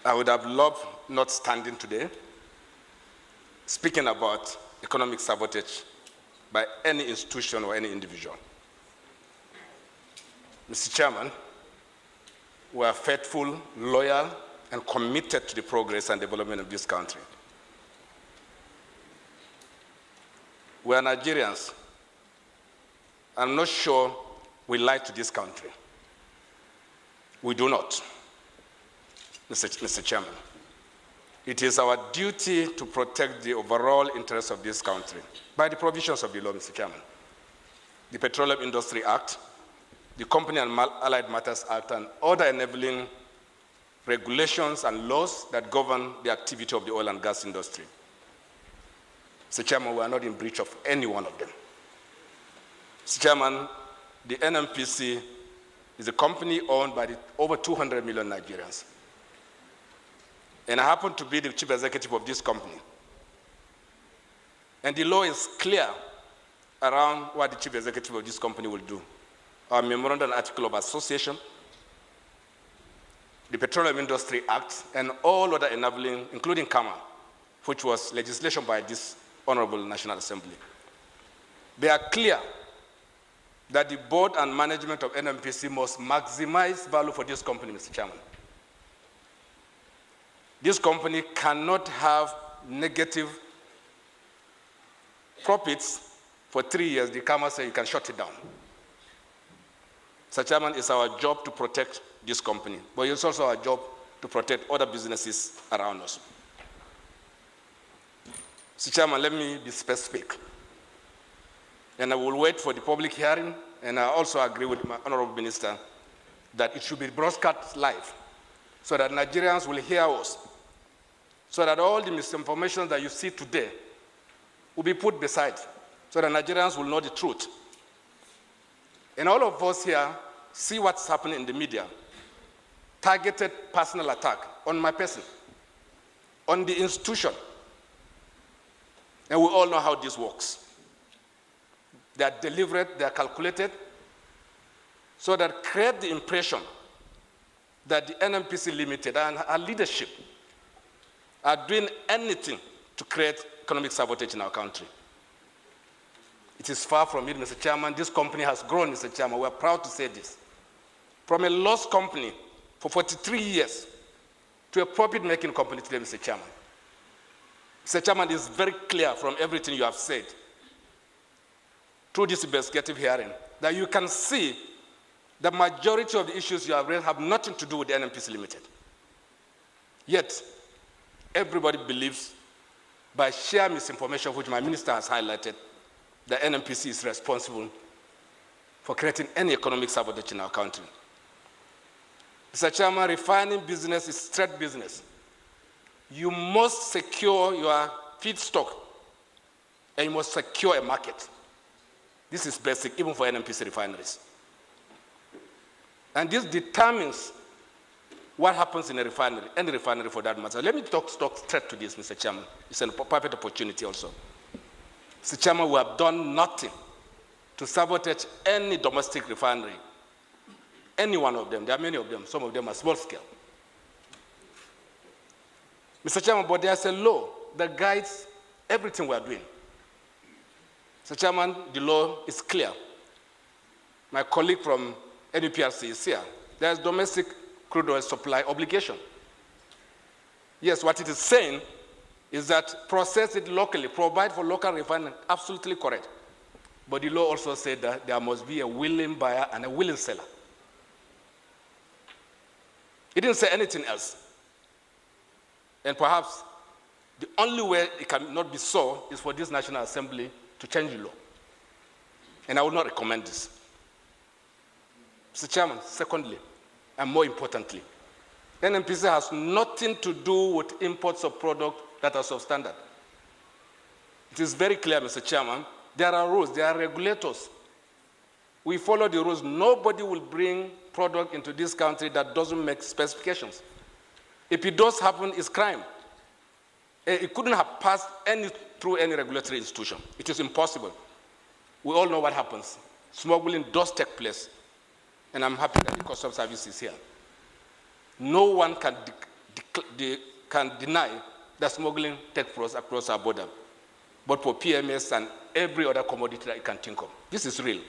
I would have loved not standing today speaking about economic sabotage by any institution or any individual. Mr. Chairman, we are faithful, loyal, and committed to the progress and development of this country. We are Nigerians. I'm not sure we lie to this country. We do not, Mr. Chairman. It is our duty to protect the overall interests of this country by the provisions of the law, Mr. Chairman. The Petroleum Industry Act, the Company and Allied Matters Act, and other enabling regulations and laws that govern the activity of the oil and gas industry. Mr. Chairman, we are not in breach of any one of them. Mr. Chairman, the NNPC is a company owned by over 200 million Nigerians. And I happen to be the chief executive of this company. And the law is clear around what the chief executive of this company will do. Our Memorandum and Article of Association, the Petroleum Industry Act, and all other enabling, including CAMA, which was legislation by this Honorable National Assembly. They are clear that the board and management of NNPC must maximize value for this company, Mr. Chairman. This company cannot have negative profits for 3 years. The CAMA says you can shut it down. Mr. Chairman, it's our job to protect this company, but it's also our job to protect other businesses around us. Mr. Chairman, let me be specific. And I will wait for the public hearing, and I also agree with my Honorable Minister that it should be broadcast live so that Nigerians will hear us, so that all the misinformation that you see today will be put beside, so that Nigerians will know the truth. And all of us here see what's happening in the media. Targeted personal attack on my person, on the institution. And we all know how this works. They are deliberate, they are calculated, so that create the impression that the NNPC Limited and our leadership are doing anything to create economic sabotage in our country. It is far from it, Mr. Chairman. This company has grown, Mr. Chairman. We are proud to say this. From a lost company for 43 years to a profit-making company today, Mr. Chairman. Mr. Chairman, it is very clear from everything you have said through this investigative hearing that you can see the majority of the issues you have raised have nothing to do with the NNPC Limited. Yet, everybody believes, by sheer misinformation, which my minister has highlighted, the NNPC is responsible for creating any economic sabotage in our country. Mr. Chairman, refining business is straight business. You must secure your feedstock, and you must secure a market. This is basic, even for NNPC refineries. And this determines what happens in a refinery, any refinery for that matter. Let me talk straight to this, Mr. Chairman. It's a perfect opportunity also. Mr. Chairman, we have done nothing to sabotage any domestic refinery. Any one of them. There are many of them. Some of them are small scale. Mr. Chairman, but there's a law that guides everything we are doing. Mr. Chairman, the law is clear. My colleague from NNPC is here. There's domestic crude oil supply obligation. Yes, what it is saying is that process it locally, provide for local refining, absolutely correct. But the law also said that there must be a willing buyer and a willing seller. It didn't say anything else. And perhaps the only way it cannot be so is for this National Assembly to change the law. And I would not recommend this. Mr. Chairman, secondly, and more importantly, NNPC has nothing to do with imports of products that are substandard. It is very clear, Mr. Chairman, there are rules, there are regulators. We follow the rules. Nobody will bring product into this country that doesn't make specifications. If it does happen, it's crime. It couldn't have passed through any regulatory institution. It is impossible. We all know what happens. Smuggling does take place. And I'm happy that the Customs Service is here. No one can can deny that smuggling takes place across our border, but for PMS and every other commodity that you can think of. This is real,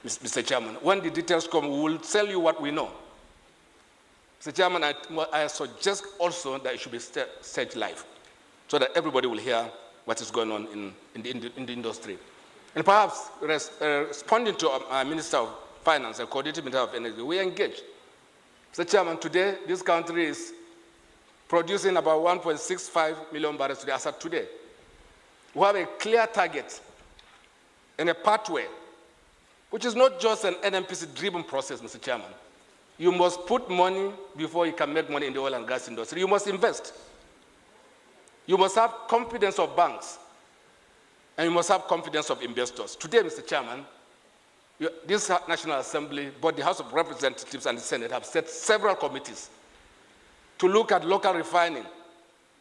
Mr. Chairman. When the details come, we will tell you what we know. Mr. Chairman, I suggest also that it should be staged live so that everybody will hear what is going on in the industry. And perhaps responding to our Minister of Finance and Coordinating Minister of Energy, we engage. Mr. Chairman, today this country is producing about 1.65 million barrels today, as of today. We have a clear target and a pathway, which is not just an NNPC-driven process, Mr. Chairman. You must put money before you can make money in the oil and gas industry. You must invest. You must have confidence of banks, and you must have confidence of investors. Today, Mr. Chairman, this National Assembly, both the House of Representatives and the Senate, have set several committees to look at local refining,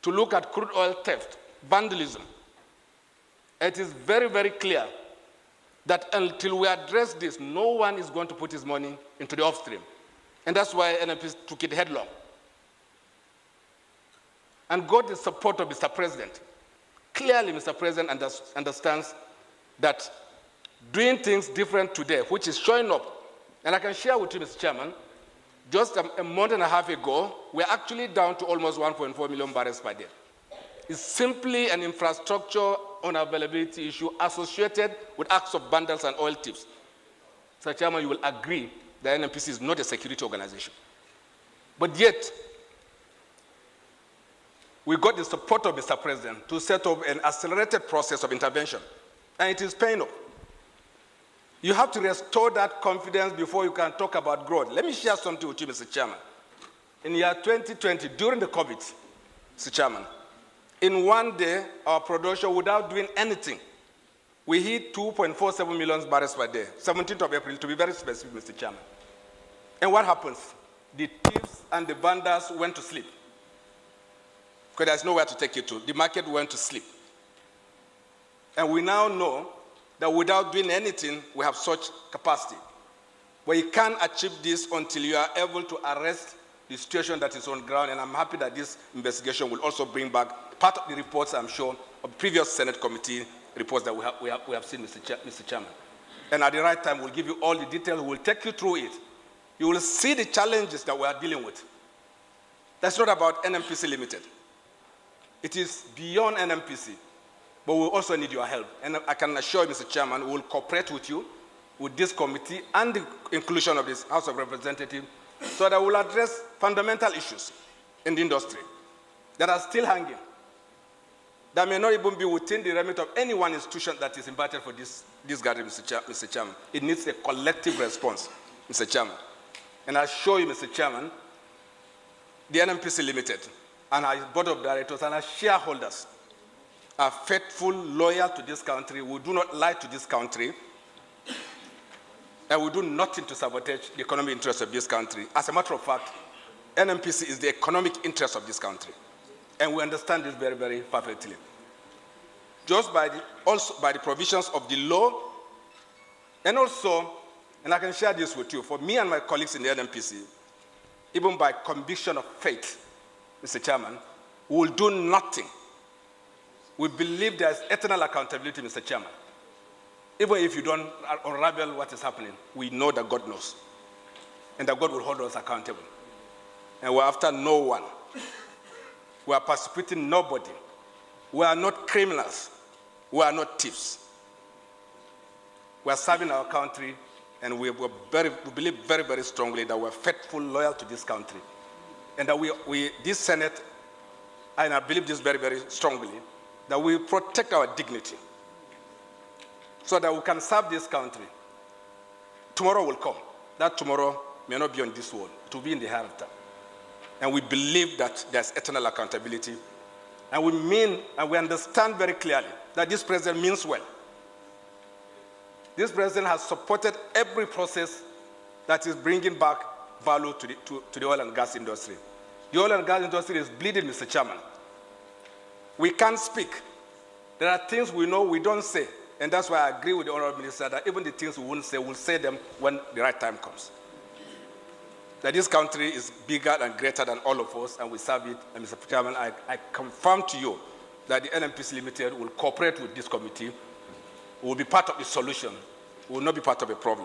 to look at crude oil theft, vandalism. It is very, very clear that until we address this, no one is going to put his money into the upstream. And that's why NNPC took it headlong and got the support of Mr. President. Clearly, Mr. President understands that doing things different today, which is showing up, and I can share with you, Mr. Chairman, just a month and a half ago, we're actually down to almost 1.4 million barrels per day. It's simply an infrastructure unavailability issue associated with acts of vandals and oil thieves. Mr. Chairman, you will agree that NNPC is not a security organization. But yet, we got the support of Mr. President to set up an accelerated process of intervention, and it is paying off. You have to restore that confidence before you can talk about growth. Let me share something with you, Mr. Chairman. In year 2020, during the COVID, Mr. Chairman, in one day, our production, without doing anything, we hit 2.47 million barrels per day, 17th of April, to be very specific, Mr. Chairman. And what happens? The thieves and the bandits went to sleep, because there's nowhere to take you to. The market went to sleep. And we now know that without doing anything, we have such capacity. But you can't achieve this until you are able to arrest the situation that is on ground, and I'm happy that this investigation will also bring back part of the reports, I'm sure, of previous Senate committee reports that we have seen, Mr. Chairman. And at the right time, we'll give you all the details, we'll take you through it. You will see the challenges that we are dealing with. That's not about NNPC Limited. It is beyond NNPC, but we also need your help. And I can assure you, Mr. Chairman, we will cooperate with you, with this committee, and the inclusion of this House of Representatives, so that we'll address fundamental issues in the industry that are still hanging, that may not even be within the remit of any one institution that is invited for this gathering, Mr. Chairman. It needs a collective response, Mr. Chairman. And I assure you, Mr. Chairman, the NNPC Limited and our board of directors and our shareholders are faithful, loyal to this country. We do not lie to this country, and we do nothing to sabotage the economic interests of this country. As a matter of fact, NNPC is the economic interest of this country, and we understand this very, very perfectly. Just also by the provisions of the law, and also, and I can share this with you, for me and my colleagues in the NNPC, even by conviction of faith, Mr. Chairman, we will do nothing. We believe there is eternal accountability, Mr. Chairman. Even if you don't unravel what is happening, we know that God knows, and that God will hold us accountable. And we're after no one. We are persecuting nobody. We are not criminals. We are not thieves. We are serving our country, and we believe very, very strongly that we're faithful, loyal to this country. And that this Senate, and I believe this very, very strongly, that we protect our dignity so that we can serve this country. Tomorrow will come. That tomorrow may not be on this world. It will be in the hereafter. And we believe that there's eternal accountability. And we understand very clearly that this president means well. This president has supported every process that is bringing back value to the oil and gas industry. The oil and gas industry is bleeding, Mr. Chairman. We can't speak. There are things we know we don't say. And that's why I agree with the Honorable Minister that even the things we won't say, we'll say them when the right time comes. that this country is bigger and greater than all of us, and we serve it. And Mr. Chairman, I confirm to you that the NNPC Limited will cooperate with this committee. We will be part of the solution. We will not be part of the problem.